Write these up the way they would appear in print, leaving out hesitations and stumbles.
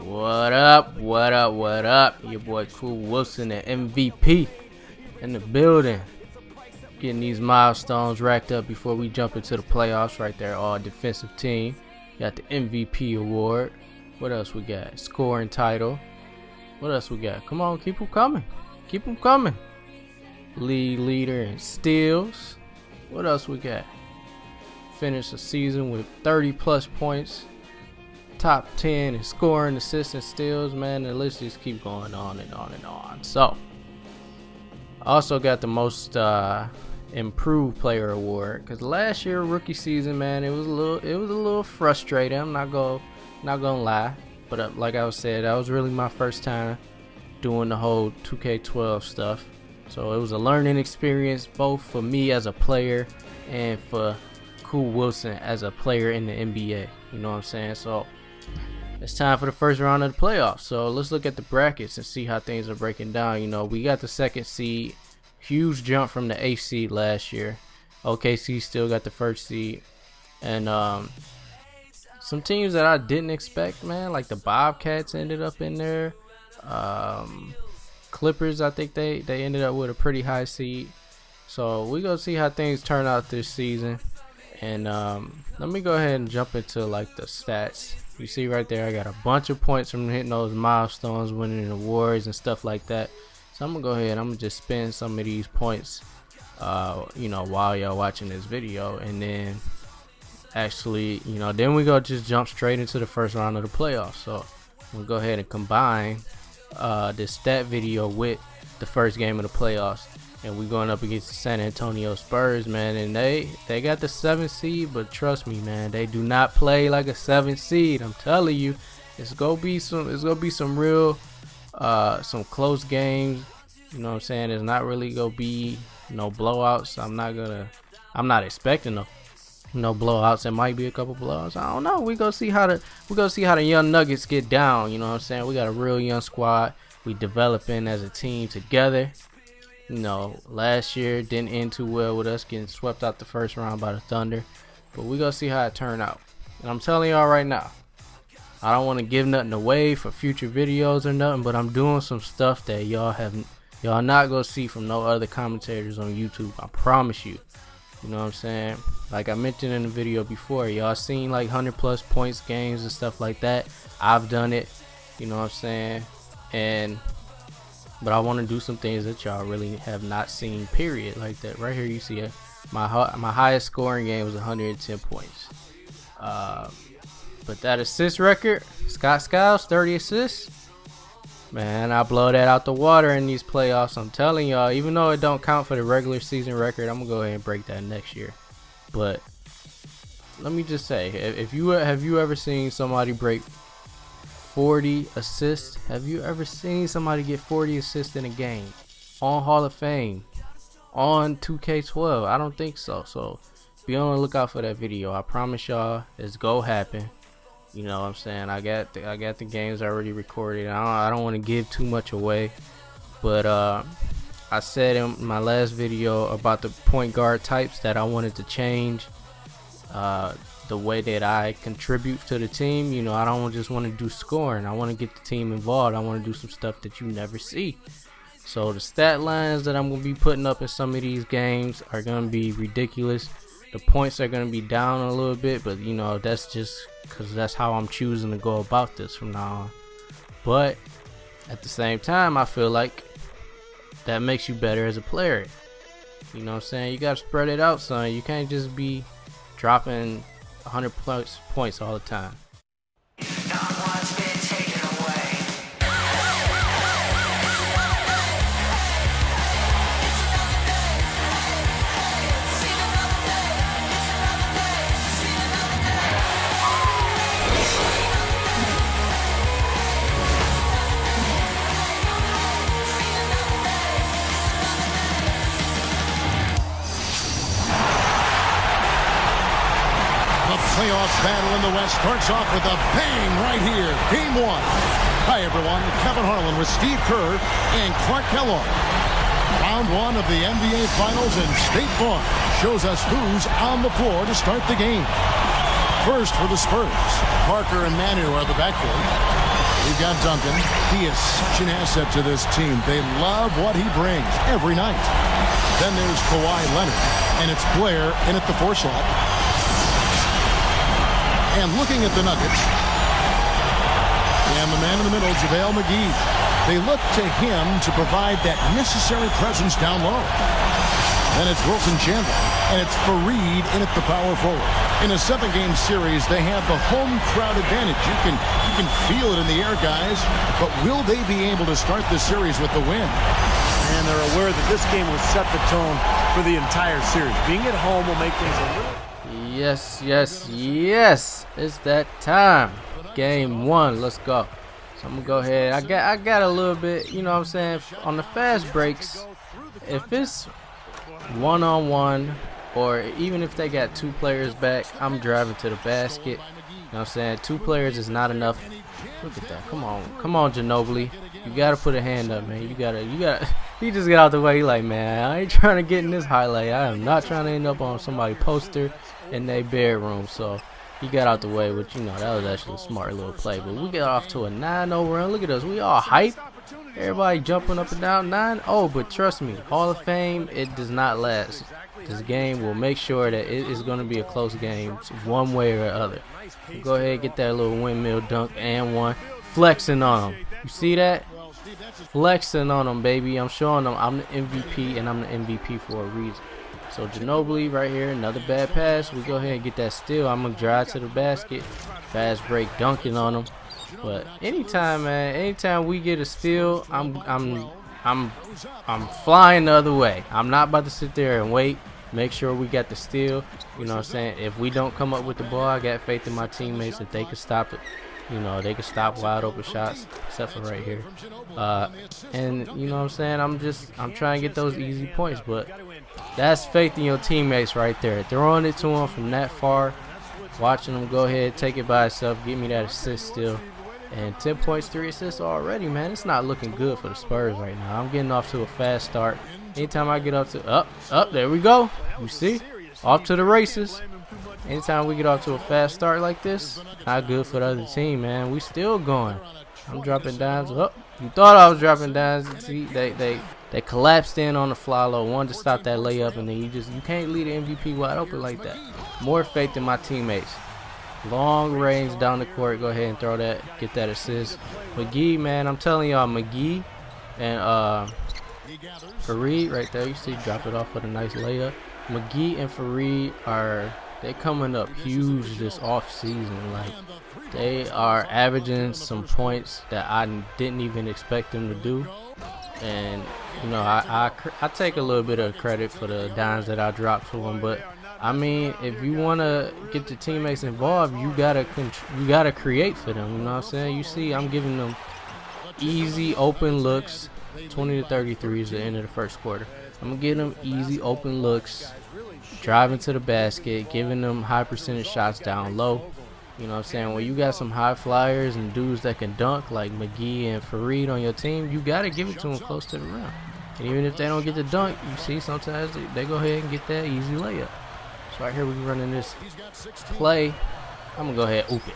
What up, what up, what up? Your boy Cool Wilson, the MVP in the building. Getting these milestones racked up before we jump into the playoffs right there. All defensive team. Got the MVP award. What else we got? Scoring title. What else we got? Come on, keep them coming. Keep them coming. League leader in steals. What else we got? Finish the season with 30 plus points. Top 10 in scoring, assists, and steals. Man, the list just keep going on and on and on. So, also got the most improved player award, because last year rookie season, man, it was a little frustrating. I'm not gonna lie, but like I said, that was really my first time doing the whole 2K12 stuff. So it was a learning experience both for me as a player and for Cool Wilson as a player in the NBA. You know what I'm saying? So it's time for the first round of the playoffs. So let's look at the brackets and see how things are breaking down. You know, we got the second seed. Huge jump from the 8th seed last year. OKC still got the first seed. And some teams that I didn't expect, man, like the Bobcats ended up in there. Clippers, I think they ended up with a pretty high seed. So we gonna see how things turn out this season. And let me go ahead and jump into like the stats. You see right there, I got a bunch of points from hitting those milestones, winning awards and stuff like that. So I'm gonna go ahead and I'm gonna just spend some of these points you know, while y'all watching this video, and then actually, you know, then we go just jump straight into the first round of the playoffs. So we'll go ahead and combine this stat video with the first game of the playoffs, and we're going up against the San Antonio Spurs, man, and they got the 7th seed, but trust me, man, they do not play like a 7th seed. I'm telling you, it's gonna be some real some close games. You know what I'm saying? It's not really gonna be no blowouts. I'm not expecting no blowouts. There might be a couple blowouts. I don't know. We gonna see how the young Nuggets get down. You know what I'm saying? We got a real young squad. We developing as a team together. You know, last year didn't end too well with us getting swept out the first round by the Thunder, but we gonna see how it turn out. And I'm telling y'all right now, I don't want to give nothing away for future videos or nothing, but I'm doing some stuff that y'all not gonna see from no other commentators on YouTube. I promise you. You know what I'm saying? Like I mentioned in the video before, y'all seen like 100 plus points games and stuff like that. I've done it. You know what I'm saying? But I want to do some things that y'all really have not seen, period. Like that right here, you see it. My highest scoring game was 110 points. But that assist record, Scott Skiles, 30 assists. Man, I blow that out the water in these playoffs. I'm telling y'all, even though it don't count for the regular season record, I'm gonna go ahead and break that next year. But let me just say, have you ever seen somebody break 40 assists? Have you ever seen somebody get 40 assists in a game on Hall of Fame on 2K12? I don't think so. So be on the lookout for that video. I promise y'all, it's go happen. You know what I'm saying? I got the games already recorded. I don't want to give too much away, but I said in my last video about the point guard types that I wanted to change the way that I contribute to the team. You know, I don't just want to do scoring. I want to get the team involved. I want to do some stuff that you never see. So the stat lines that I'm going to be putting up in some of these games are going to be ridiculous. The points are going to be down a little bit, but you know, that's just because that's how I'm choosing to go about this from now on. But at the same time, I feel like that makes you better as a player. You know what I'm saying? You got to spread it out, son. You can't just be dropping 100 plus points all the time. Playoffs battle in the West starts off with a bang right here. Game 1. Hi, everyone. Kevin Harlan with Steve Kerr and Clark Kellogg. Round 1 of the NBA Finals in State Farm shows us who's on the floor to start the game. First for the Spurs. Parker and Manu are the backcourt. We've got Duncan. He is such an asset to this team. They love what he brings every night. Then there's Kawhi Leonard, and it's Blair in at the 4 slot. And looking at the Nuggets, and the man in the middle, JaVale McGee. They look to him to provide that necessary presence down low. Then it's Wilson Chandler, and it's Fareed in at the power forward. In a 7-game series, they have the home crowd advantage. You can feel it in the air, guys. But will they be able to start this series with the win? And they're aware that this game will set the tone for the entire series. Being at home will make things a little... Yes, yes, yes. It's that time. Game 1. Let's go. So I'm gonna go ahead. I got a little bit, you know what I'm saying, on the fast breaks. If it's one-on-one, or even if they got 2 players back, I'm driving to the basket. You know what I'm saying? 2 players is not enough. Look at that. Come on, Ginobili. You gotta put a hand up, man. You gotta. He just got out the way. He like, man, I ain't trying to get in this highlight. I am not trying to end up on somebody's poster in their bedroom. So he got out the way, which, you know, that was actually a smart little play. But we got off to a 9-0 run. Look at us. We all hype. Everybody jumping up and down. 9-0. But trust me, Hall of Fame, it does not last. This game will make sure that it is going to be a close game one way or the other. Go ahead and get that little windmill dunk and one. Flexing on them. You see that? Flexing on them, baby. I'm showing them I'm the MVP, and I'm the MVP for a reason. So Ginobili right here, another bad pass. We go ahead and get that steal. I'm gonna drive to the basket, fast break, dunking on them. But anytime, man, anytime we get a steal, I'm flying the other way. I'm not about to sit there and wait. Make sure we got the steal. You know what I'm saying? If we don't come up with the ball, I got faith in my teammates that they can stop it. You know, they can stop wide open shots, except for right here. And you know what I'm saying? I'm trying to get those easy points, but that's faith in your teammates right there. Throwing it to them from that far, watching them go ahead, take it by itself, give me that assist still. And 10 points, 3 assists already, man. It's not looking good for the Spurs right now. I'm getting off to a fast start. Anytime I get up to up, there we go. You see? Off to the races. Anytime we get off to a fast start like this, not good for the other team, man. We still going. I'm dropping dimes. Oh, you thought I was dropping dimes. See, they collapsed in on the fly low. Wanted to stop that layup, and then you can't lead the MVP wide open like that. More faith in my teammates. Long range down the court. Go ahead and throw that. Get that assist. McGee, man, I'm telling y'all, McGee and Fareed right there. You see, drop it off with a nice layup. McGee and Fareed they coming up huge this off season. Like, they are averaging some points that I didn't even expect them to do. And you know, I take a little bit of credit for the dimes that I dropped for them, but I mean, if you want to get the teammates involved, you gotta create for them. You know what I'm saying? You see, I'm giving them easy open looks. 20 to 33 is the end of the first quarter. I'm gonna give them easy open looks, driving to the basket, giving them high percentage shots down low. You know what I'm saying? When you got some high flyers and dudes that can dunk like McGee and Fareed on your team, you gotta give it to them close to the rim. And even if they don't get the dunk, you see sometimes they go ahead and get that easy layup. So right here we running this play. I'm gonna go ahead and oop it.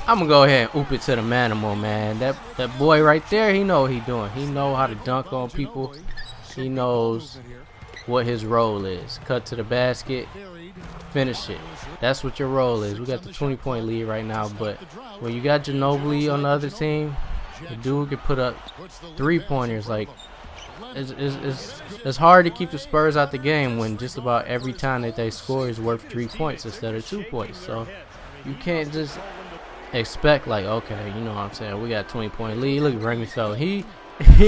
I'm gonna go ahead and oop it to the manimal, man. That boy right there, he know what he doing. He know how to dunk on people. He knows what his role is. Cut to the basket, finish it. That's what your role is. We got the 20-point lead right now, but when you got Ginobili on the other team, the dude can put up 3-pointers. Like, it's hard to keep the Spurs out the game when just about every time that they score is worth 3 points instead of 2 points. So you can't just expect, like, okay, you know what I'm saying, we got a 20-point lead. Look at Remy Feld. He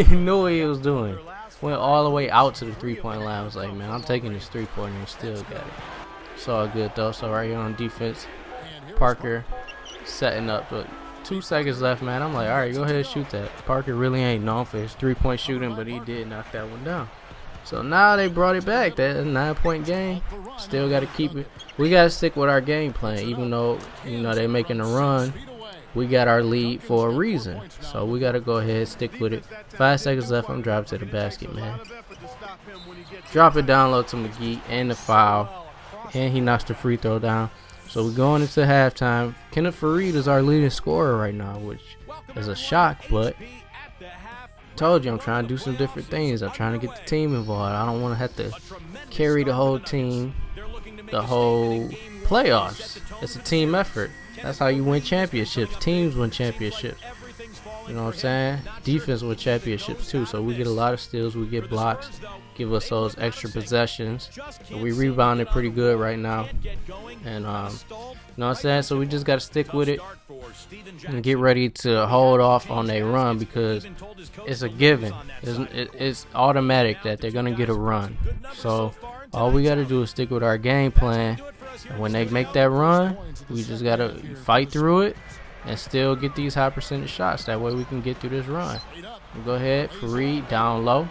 knew what he was doing. Went all the way out to the 3-point line. I was like, man, I'm taking this 3-pointer and still got it. It's all good though. So right here on defense, Parker setting up. But 2 seconds left, man. I'm like, all right, go ahead and shoot that. Parker really ain't known for his 3-point shooting, but he did knock that one down. So now they brought it back. That 9-point game. Still got to keep it. We got to stick with our game plan, even though, you know, they're making a run. We got our lead for a reason. So we got to go ahead and stick with it. 5 seconds left. I'm driving to the basket, man. Drop it down low to McGee and the foul. And he knocks the free throw down. So we're going into halftime. Kenneth Faried is our leading scorer right now, which is a shock, but told you I'm trying to do some different things. I'm trying to get the team involved. I don't want to have to carry the whole team the whole playoffs. It's a team effort. That's how you win championships. Teams win championships. You know what I'm saying? Defense win championships too. So we get a lot of steals. We get blocks. Give us those extra possessions. So we rebounded pretty good right now. And you know what I'm saying? So we just got to stick with it and get ready to hold off on their run, because it's a given. It's automatic that they're going to get a run. So all we got to do is stick with our game plan. And when they make that run, we just got to fight through it and still get these high percentage shots. That way we can get through this run. Go ahead, Faried down low.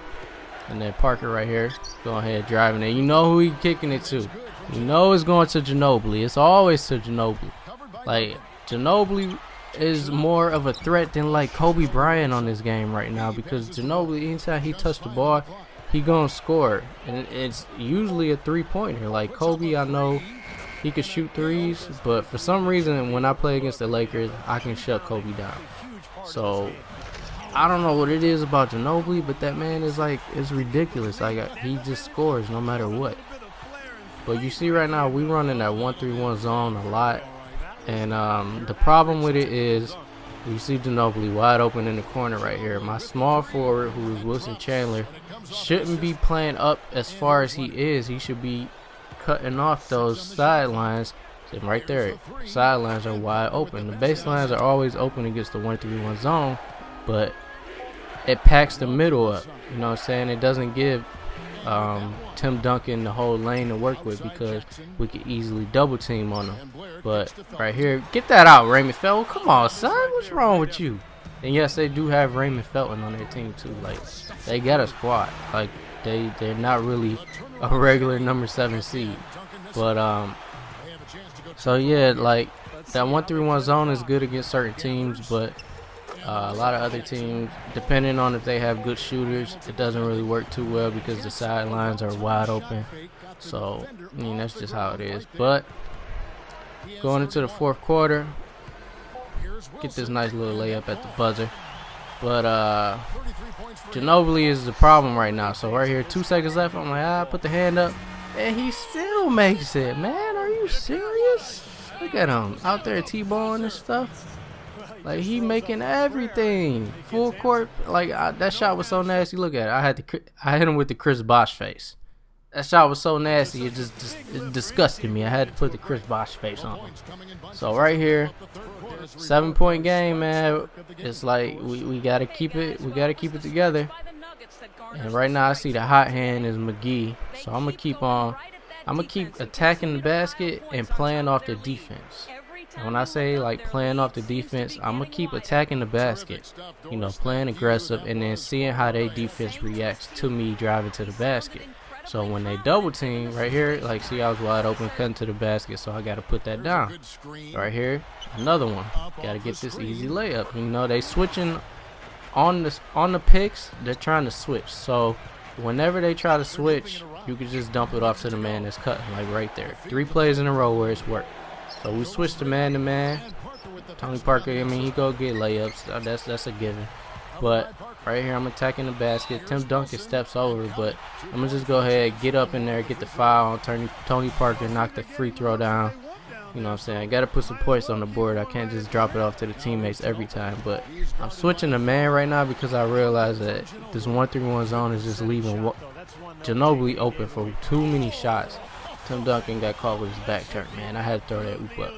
And then Parker right here, go ahead driving it. You know who he kicking it to. You know it's going to Ginobili. It's always to Ginobili. Like, Ginobili is more of a threat than like Kobe Bryant on this game right now, because Ginobili, anytime he touched the ball, he gonna score. And it's usually a three-pointer. Like Kobe, I know he could shoot threes, but for some reason when I play against the Lakers, I can shut Kobe down. So I don't know what it is about Ginobili, but that man is like, it's ridiculous. Like, he just scores no matter what. But you see right now, we running that 1-3-1 zone a lot. And the problem with it is, you see Ginobili wide open in the corner right here. My small forward, who is Wilson Chandler, shouldn't be playing up as far as he is. He should be cutting off those sidelines. And right there, sidelines are wide open. The baselines are always open against the 1-3-1 zone, but it packs the middle up. You know what I'm saying? It doesn't give Tim Duncan the whole lane to work with, because we could easily double team on him. But right here, get that out, Raymond Felton. Come on, son, what's wrong with you? And yes, they do have Raymond Felton on their team too. Like, they got a squad. Like, they're not really a regular number 7 seed. But so yeah, like, that 1-3-1 zone is good against certain teams, but a lot of other teams, depending on if they have good shooters, it doesn't really work too well because the sidelines are wide open. So, I mean, that's just how it is. But going into the fourth quarter, get this nice little layup at the buzzer. But Ginobili is the problem right now. So right here, 2 seconds left. I'm like, put the hand up, and he still makes it. Man, are you serious? Look at him out there T-balling and stuff. Like, he making everything full court. Like, that shot was so nasty. Look at it. I hit him with the Chris Bosh face. That shot was so nasty. It disgusted me. I had to put the Chris Bosh face on him. So right here, 7-point game, man. It's like we gotta keep it. We gotta keep it together. And right now I see the hot hand is McGee. So I'm gonna keep attacking the basket and playing off the defense. When I say like playing off the defense, I'm going to keep attacking the basket, you know, playing aggressive, and then seeing how their defense reacts to me driving to the basket. So when they double team right here, like, see, I was wide open cutting to the basket, so I got to put that down. Right here, another one. Got to get this easy layup. You know, they switching on the picks. They're trying to switch. So whenever they try to switch, you can just dump it off to the man that's cutting, like right there. 3 plays in a row where it's worked. So we switched to man-to-man. Tony Parker, I mean, he go get layups. That's a given. But right here, I'm attacking the basket. Tim Duncan steps over, but I'm going to just go ahead, get up in there, get the foul on Tony Parker, knock the free throw down. You know what I'm saying? I got to put some points on the board. I can't just drop it off to the teammates every time. But I'm switching to man right now because I realize that this 1-3-1 zone is just leaving Ginobili open for too many shots. Tim Duncan got caught with his back turned, man. I had to throw that oop up.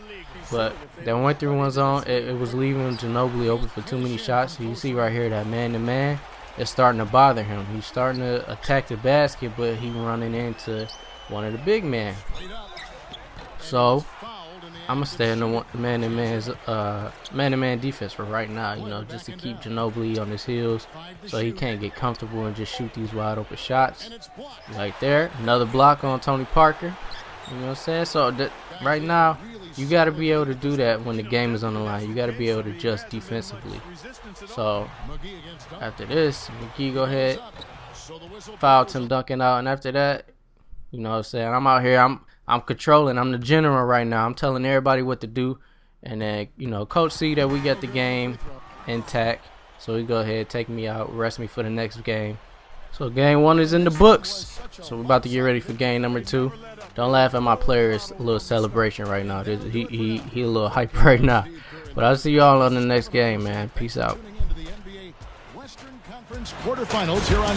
But that 1-3-1 zone, it was leaving Ginobili open for too many shots. So you see right here that man-to-man is starting to bother him. He's starting to attack the basket, but he's running into one of the big men. So I'm going to stay in the man-to-man defense for right now, you know, just to keep Ginobili on his heels so he can't get comfortable and just shoot these wide open shots. Like there, another block on Tony Parker. You know what I'm saying? So right now, you got to be able to do that when the game is on the line. You got to be able to adjust defensively. So after this, McGee go ahead, foul Tim Duncan out, and after that, You know what I'm saying? I'm out here. I'm controlling. I'm the general right now. I'm telling everybody what to do. And then, you know, Coach see that we got the game intact. So he go ahead, take me out, rest me for the next game. So game 1 is in the books. So we're about to get ready for game number 2. Don't laugh at my player's little celebration right now. He a little hype right now. But I'll see y'all on the next game, man. Peace out. Western Conference quarterfinals here on.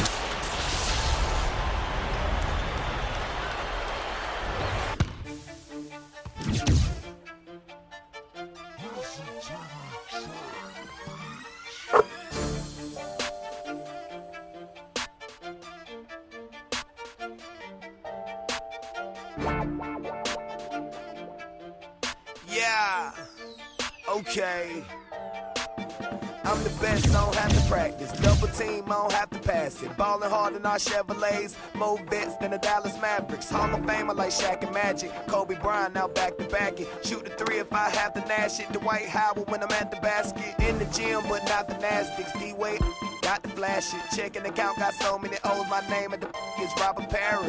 Yeah, okay. I'm the best, I don't have to practice. Double team, I don't have to pass it. Ballin' hard in our Chevrolets, more vets than the Dallas Mavericks. Hall of Famer like Shaq and Magic. Kobe Bryant now back to back it. Shoot the 3 if I have to nash it. Dwight Howard when I'm at the basket. In the gym, but not the Nastics. D-Wade, got to flash it. Checking account, got so many O's. My name at the is Robert Parrish.